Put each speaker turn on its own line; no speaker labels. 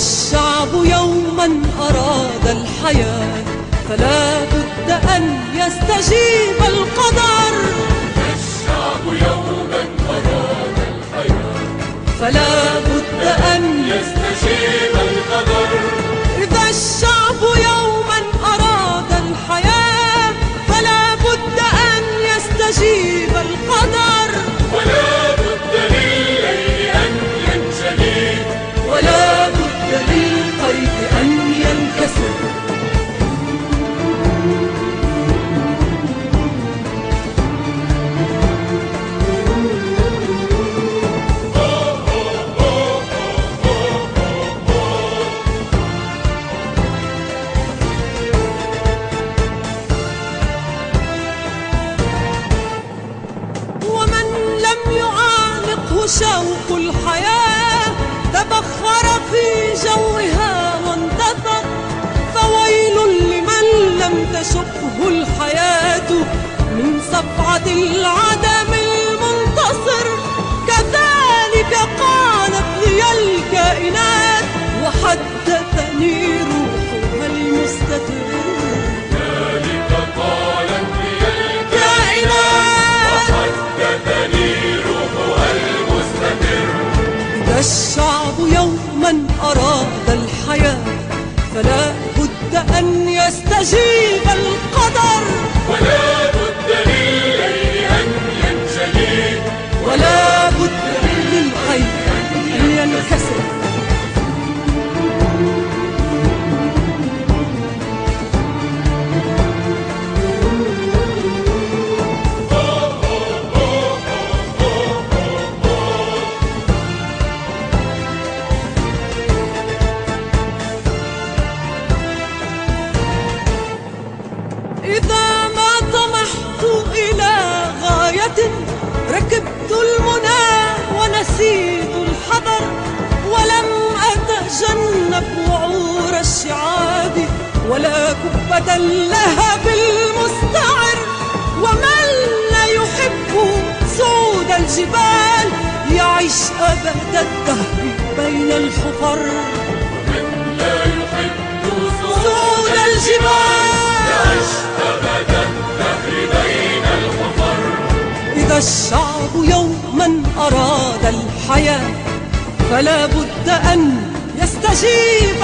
الشعب يوما أراد الحياة فلا بد أن يستجيب القدر.
الشعب يوما أراد الحياة
فلا بد أن
يستجيب القدر.
إذا الشعب يوما أراد الحياة فلا بد أن يستجيب القدر.
ولا بد للليل أن ينجلي
ولا بد للقيد أن ينكسر. ومن لم يعانقه شوق الحياة تبخر في جوها وانتثر. فويل لمن لم تشقه الحياة من صفعة العدم المنتصر. كذلك قالت لي الكائنات وحدثني روحها المستتر.
ذلك قالت لي
كائنات
وحدثني روحها المستتر.
إذا الشعب يوما أراد الحياة فلا بد أن يستجيب القدر.
ولا بد للليل أن ينجلي
ولا بد للحي أن ينكسر. إذا ما طمحت إلى غاية ركبت المنى ونسيت الحذر. ولم أتجنب وعور الشعاب ولا كبة اللهب المستعر. ومن لا يحب صعود الجبال يعيش أبد الدهر بين الحفر.
ومن لا يحب
صعود الجبال
يعيش أبد الدهر بين الحفر.
إذا الشعب يوما أراد الحياة فلا بد أن يستجيب